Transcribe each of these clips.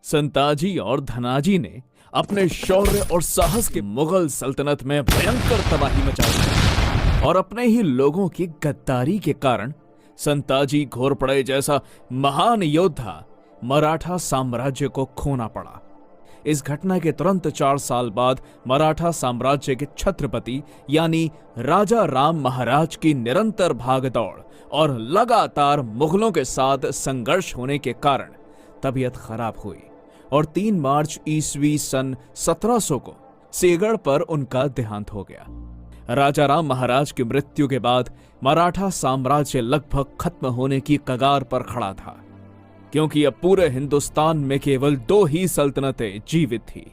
संताजी और धनाजी ने अपने शौर्य और साहस के मुगल सल्तनत में भयंकर तबाही मचा दी और अपने ही लोगों की गद्दारी के कारण संताजी घोरपड़े जैसा महान योद्धा मराठा साम्राज्य को खोना पड़ा। इस घटना के तुरंत 4 साल बाद मराठा साम्राज्य के छत्रपति यानी राजा राम महाराज की निरंतर भागदौड़ और लगातार मुगलों के साथ संघर्ष होने के कारण तबीयत खराब हुई और 3 मार्च ईस्वी सन 1700 को सेगढ़ पर उनका देहांत हो गया। राजा राम महाराज की मृत्यु के बाद मराठा साम्राज्य लगभग खत्म होने की कगार पर खड़ा था, क्योंकि अब पूरे हिंदुस्तान में केवल 2 ही सल्तनतें जीवित थी,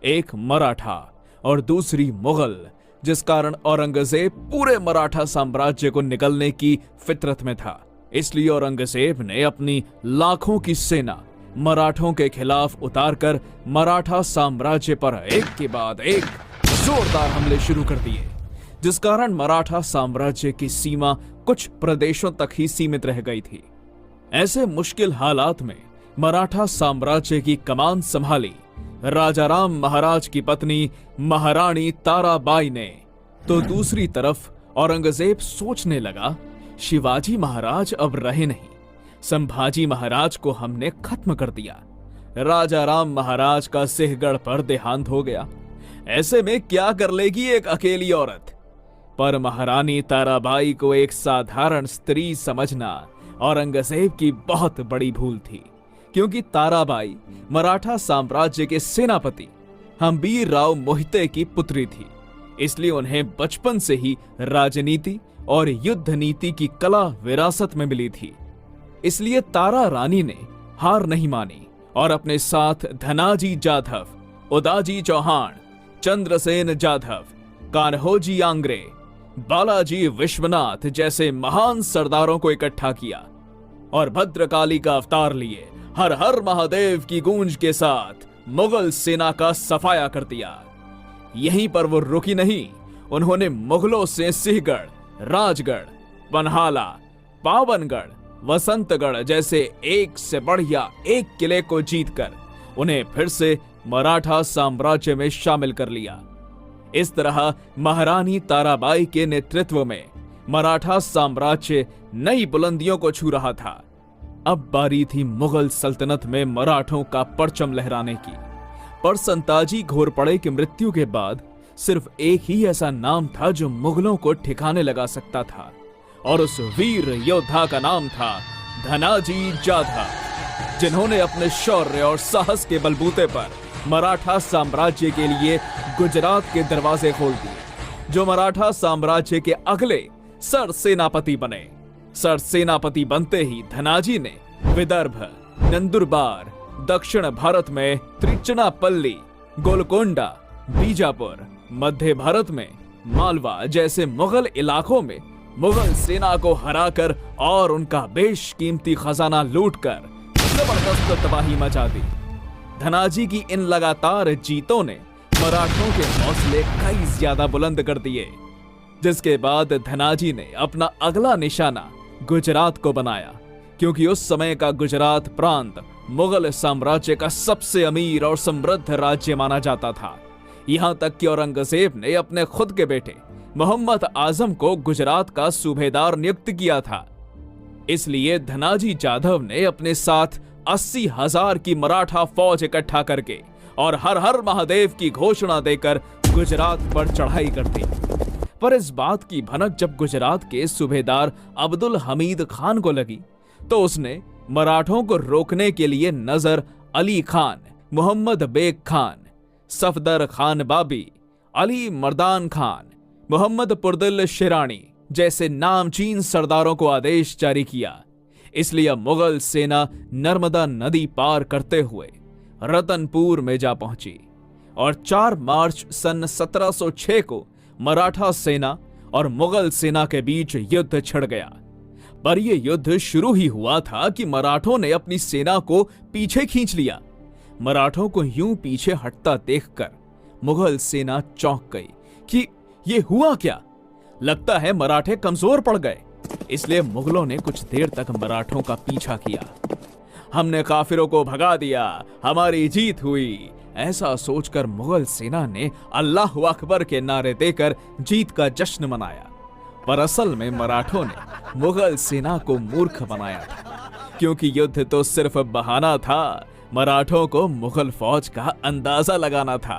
एक मराठा और दूसरी मुगल, जिस कारण औरंगजेब पूरे मराठा साम्राज्य को निगलने की फितरत में था। इसलिए औरंगजेब ने अपनी लाखों की सेना मराठों के खिलाफ उतारकर मराठा साम्राज्य पर एक के बाद एक जोरदार हमले शुरू कर दिए, जिस कारण मराठा साम्राज्य की सीमा कुछ प्रदेशों तक ही सीमित रह गई थी। ऐसे मुश्किल हालात में मराठा साम्राज्य की कमान संभाली राजा राम महाराज की पत्नी महारानी ताराबाई ने। तो दूसरी तरफ औरंगजेब सोचने लगा, शिवाजी महाराज अब रहे नहीं, संभाजी महाराज को हमने खत्म कर दिया, राजा राम महाराज का सिंहगढ़ पर देहांत हो गया, ऐसे में क्या कर लेगी एक अकेली औरत। पर महारानी ताराबाई को एक साधारण स्त्री समझना औरंगजेब की बहुत बड़ी भूल थी, क्योंकि ताराबाई मराठा साम्राज्य के सेनापति हम्बीर राव मोहिते की पुत्री थी। इसलिए उन्हें बचपन से ही राजनीति और युद्ध नीति की कला विरासत में मिली थी। इसलिए तारा रानी ने हार नहीं मानी और अपने साथ धनाजी जाधव, उदाजी चौहान, चंद्रसेन जाधव, कान्होजी आंग्रे, बालाजी विश्वनाथ जैसे महान सरदारों को इकट्ठा किया और भद्रकाली का अवतार लिए हर हर महादेव की गूंज के साथ मुगल सेना का सफाया कर दिया। यहीं पर वो रुकी नहीं, उन्होंने मुगलों से सिंहगढ़, राजगढ़, पन्हाला, पावनगढ़, वसंतगढ़ जैसे एक से बढ़िया एक किले को जीतकर उन्हें फिर से मराठा साम्राज्य में शामिल कर लिया। इस तरह महारानी ताराबाई के नेतृत्व में मराठा साम्राज्य नई बुलंदियों को छू रहा था। अब बारी थी मुगल सल्तनत में मराठों का परचम लहराने की। पर संताजी घोरपड़े की मृत्यु के बाद सिर्फ एक ही ऐसा नाम था जो मुगलों को ठिकाने लगा सकता था, और उस वीर योद्धा का नाम था धनाजी जाधव, जिन्होंने अपने शौर्य और साहस के बलबूते पर मराठा साम्राज्य के लिए गुजरात के दरवाजे खोल दिए, जो मराठा साम्राज्य के अगले सर सेनापति बने। सर सेनापति बनते ही धनाजी ने विदर्भ, नंदुरबार, दक्षिण भारत में त्रिचनापल्ली, गोलकोंडा, बीजापुर, मध्य भारत में मालवा जैसे मुगल इलाकों में मुगल सेना को हराकर और उनका बेशकीमती खजाना लूटकर जबरदस्त तबाही मचा दी। धनाजी की इन लगातार जीतों ने मराठों के हौसले कई ज्यादा बुलंद कर दिए, जिसके बाद धनाजी ने अपना अगला निशाना गुजरात को बनाया, क्योंकि उस समय का गुजरात प्रांत मुगल साम्राज्य का सबसे अमीर और समृद्ध राज्य माना जाता था। यहां तक कि औरंगजेब ने अपने खुद के बेटे मोहम्मद आजम को गुजरात का सूबेदार नियुक्त किया था। इसलिए धनाजी जाधव ने अपने साथ 80,000 की मराठा फौज इकट्ठा करके और हर हर महादेव की घोषणा देकर गुजरात पर चढ़ाई कर दी। पर इस बात की भनक जब गुजरात के सूबेदार अब्दुल हमीद खान को लगी, तो उसने मराठों को रोकने के लिए नजर अली खान, मोहम्मद बेग खान, सफदर खान बाबी, अली मर्दान खान, मोहम्मद पुरदिल शिरानी जैसे नामचीन सरदारों को आदेश जारी किया। इसलिए मुगल सेना नर्मदा नदी पार करते हुए रतनपुर में जा पहुंची और 4 मार्च सन 1706 को मराठा सेना और मुगल सेना के बीच युद्ध छिड़ गया। पर यह युद्ध शुरू ही हुआ था कि मराठों ने अपनी सेना को पीछे खींच लिया। मराठों को यूं पीछे हटता देखकर मुगल सेना चौंक गई कि ये हुआ क्या, लगता है मराठे कमजोर पड़ गए। इसलिए मुगलों ने कुछ देर तक मराठों का पीछा किया। हमने काफिरों को भगा दिया, हमारी जीत हुई। ऐसा सोचकर मुगल सेना ने अल्लाह अकबर के नारे देकर जीत का जश्न मनाया। पर असल में मराठों ने मुगल सेना को मूर्ख बनाया था, क्योंकि युद्ध तो सिर्फ बहाना था। मराठों को मुगल फौज का अंदाजा लगाना था,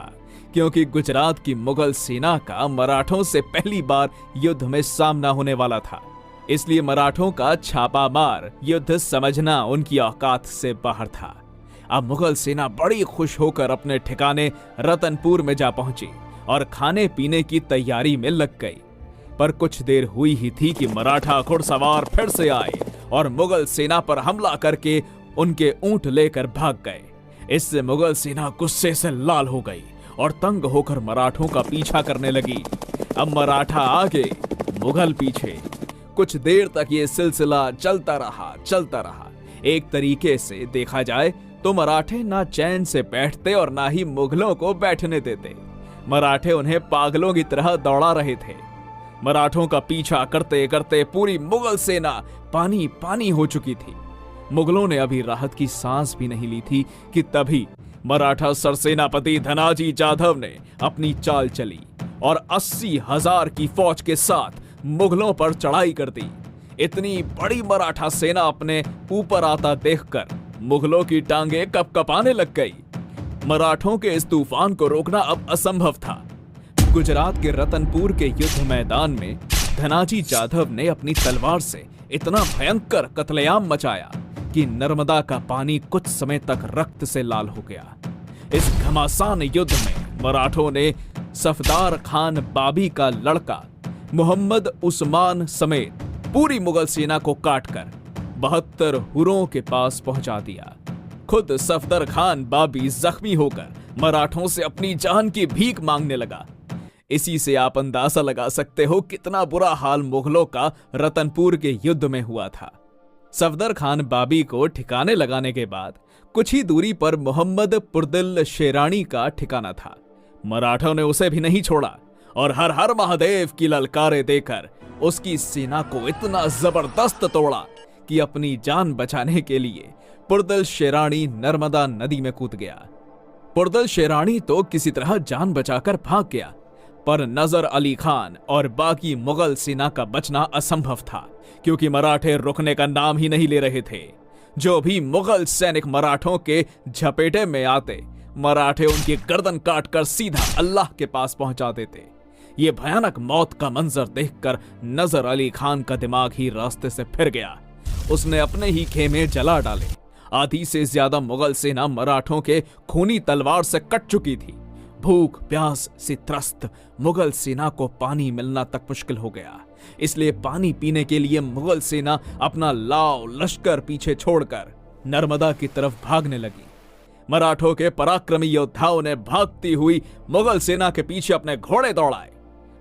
क्योंकि गुजरात की मुगल सेना का मराठों से पहली बार युद्ध में सामना होने वाला था। इसलिए मराठों का छापामार युद्ध समझना उनकी औकात से बाहर था। अब मुगल सेना बड़ी खुश होकर अपने ठिकाने रतनपुर में जा पहुंची और खाने पीने की तैयारी में लग गई। पर कुछ देर हुई ही थी कि मराठा घुड़सवार फिर से आए और मुगल सेना पर हमला करके उनके ऊंट लेकर भाग गए। इससे मुगल सेना गुस्से से लाल हो गई और तंग होकर मराठों का पीछा करने लगी। अब मराठा आगे, मुगल पीछे। कुछ देर तक ये सिलसिला चलता रहा। एक तरीके से देखा जाए तो मराठे ना चैन से बैठते और ना ही मुगलों को बैठने देते। मराठे उन्हें पागलों की तरह दौड़ा रहे थे। मराठों का पीछा करते करते पूरी मुगल सेना पानी पानी हो चुकी थी। मुगलों ने अभी राहत की सांस भी नहीं ली थी कि तभी मराठा सरसेनापति धनाजी जाधव ने अपनी चाल चली और 80,000 की फौज के साथ मुगलों पर चढ़ाई कर दी। इतनी बड़ी मराठा सेना अपने ऊपर आता देखकर मुगलों की टांगे कपकपाने लग गई। मराठों के इस तूफान को रोकना अब असंभव था। गुजरात के रतनपुर के युद्ध मैदान में धनाजी जाधव ने अपनी तलवार से इतना भयंकर कत्लेआम मचाया कि नर्मदा का पानी कुछ समय तक रक्त से लाल हो गया। इस घमासान युद्ध में मराठों ने सफदार खान बाबी का लड़का मोहम्मद उस्मान समेत पूरी मुगल सेना को काटकर 72 हुरों के पास पहुंचा दिया। खुद सफदर खान बाबी जख्मी होकर मराठों से अपनी जान की भीख मांगने लगा। इसी से आप अंदाजा लगा सकते हो कितना बुरा हाल मुगलों का रतनपुर के युद्ध में हुआ था। सफदर खान बाबी को ठिकाने लगाने के बाद कुछ ही दूरी पर मोहम्मद पुरदिल शेरानी का ठिकाना था। मराठों ने उसे भी नहीं छोड़ा और हर हर महादेव की ललकारे देकर उसकी सेना को इतना जबरदस्त तोड़ा कि अपनी जान बचाने के लिए पुरदिल शेरानी नर्मदा नदी में कूद गया। पुरदिल शेरानी तो किसी तरह जान बचाकर भाग गया, पर नजर अली खान और बाकी मुगल सेना का बचना असंभव था, क्योंकि मराठे रुकने का नाम ही नहीं ले रहे थे। जो भी मुगल सैनिक मराठों के झपेटे में आते, मराठे उनकी गर्दन काटकर सीधा अल्लाह के पास पहुंचा देते। ये भयानक मौत का मंजर देखकर नजर अली खान का दिमाग ही रास्ते से फिर गया। उसने अपने ही खेमे जला डाले। आधी से ज्यादा मुगल सेना मराठों के खूनी तलवार से कट चुकी थी। भूख प्यास से त्रस्त मुगल सेना को पानी मिलना तक मुश्किल हो गया। इसलिए पानी पीने के लिए मुगल सेना अपना लाव लश्कर पीछे छोड़कर नर्मदा की तरफ भागने लगी। मराठों के पराक्रमी योद्धाओं ने भागती हुई मुगल सेना के पीछे अपने घोड़े दौड़ाए।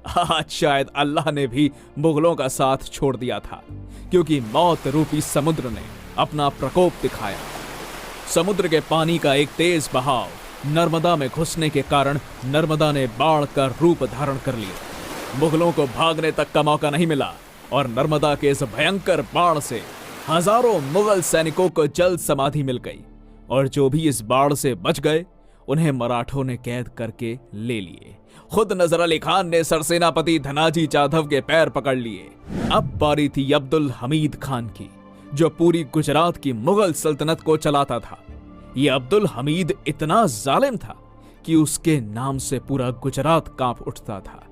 आज शायद अल्लाह ने भी मुगलों का साथ छोड़ दिया था, क्योंकि मौत रूपी समुद्र ने अपना प्रकोप दिखाया। समुद्र के पानी का एक तेज बहाव नर्मदा में घुसने के कारण नर्मदा ने बाढ़ का रूप धारण कर लिया। मुगलों को भागने तक का मौका नहीं मिला और नर्मदा के इस भयंकर बाढ़ से हजारों मुगल सैनिकों को जल समाधि मिल गई, और जो भी इस बाढ़ से बच गए उन्हें मराठों ने कैद करके ले लिए। खुद नजर अली खान ने सरसेनापति धनाजी जाधव के पैर पकड़ लिए। अब बारी थी अब्दुल हमीद खान की, जो पूरी गुजरात की मुगल सल्तनत को चलाता था। ये अब्दुल हमीद इतना जालिम था कि उसके नाम से पूरा गुजरात कांप उठता था।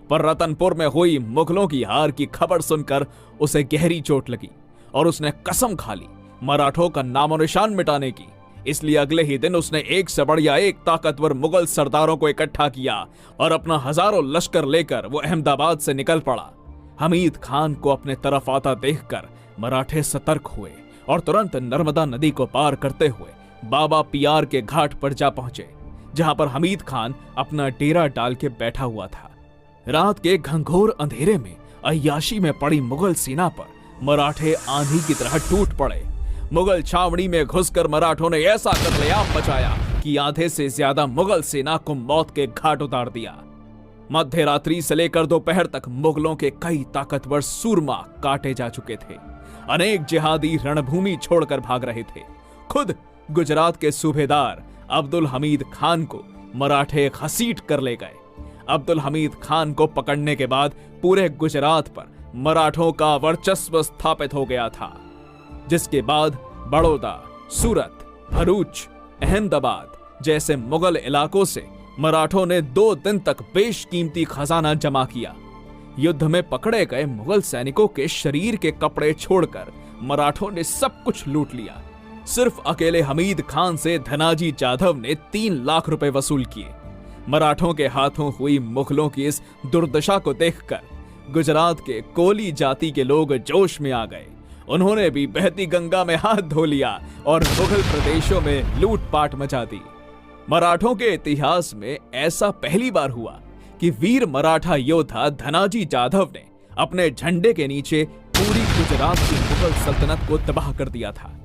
पर रतनपुर में हुई मुगलों की हार की खबर सुनकर उसे गहरी चोट लगी और उसने कसम खा ली मराठों का नामो निशान मिटाने की। इसलिए अगले ही दिन उसने एक से बढ़िया एक ताकतवर मुगल सरदारों को इकट्ठा किया और अपना हजारों लश्कर लेकर वो अहमदाबाद से निकल पड़ा। हमीद खान को अपने तरफ आता देखकर मराठे सतर्क हुए और तुरंत नर्मदा नदी को पार करते हुए बाबा पियार के घाट पर जा पहुंचे, जहां पर हमीद खान अपना डेरा डाल के बैठा हुआ था। रात के घंघोर अंधेरे में अय्याशी में पड़ी मुगल सेना पर मराठे आंधी की तरह टूट पड़े। मुगल छावनी में घुसकर मराठों ने ऐसा कत्लेआम मचाया कि आधे से ज्यादा मुगल सेना को मौत के घाट उतार दिया। मध्य रात्रि से लेकर दोपहर तक मुगलों के कई ताकतवर सूरमा काटे जा चुके थे। अनेक जिहादी रणभूमि छोड़कर भाग रहे थे। खुद गुजरात के सूबेदार अब्दुल हमीद खान को मराठे घसीट कर ले गए। अब्दुल हमीद खान को पकड़ने के बाद पूरे गुजरात पर मराठों का वर्चस्व स्थापित हो गया था, जिसके बाद बड़ौदा, सूरत, भरूच, अहमदाबाद जैसे मुगल इलाकों से मराठों ने 2 दिन तक बेशकीमती खजाना जमा किया। युद्ध में पकड़े गए मुगल सैनिकों के शरीर के कपड़े छोड़कर मराठों ने सब कुछ लूट लिया। सिर्फ अकेले हमीद खान से धनाजी जाधव ने 3 लाख रुपए वसूल किए। मराठों के हाथों हुई मुगलों की इस दुर्दशा को देखकर गुजरात के कोली जाति के लोग जोश में आ गए। उन्होंने भी बहती गंगा में हाथ धो लिया और मुगल प्रदेशों में लूटपाट मचा दी। मराठों के इतिहास में ऐसा पहली बार हुआ कि वीर मराठा योद्धा धनाजी जाधव ने अपने झंडे के नीचे पूरी गुजरात की मुगल सल्तनत को तबाह कर दिया था।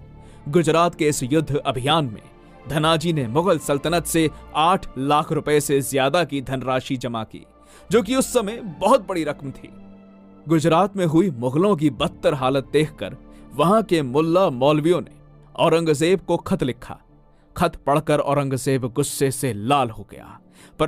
गुजरात के इस युद्ध अभियान में धनाजी ने मुगल सल्तनत से 8 लाख रुपए से ज्यादा की धनराशि जमा की, जो कि उस समय बहुत बड़ी रकम थी। गुजरात में हुई मुगलों की बदतर हालत देखकर वहां के मुल्ला मौलवियों ने औरंगजेब को खत लिखा। खत पढ़कर औरंगजेब गुस्से से लाल हो गया, पर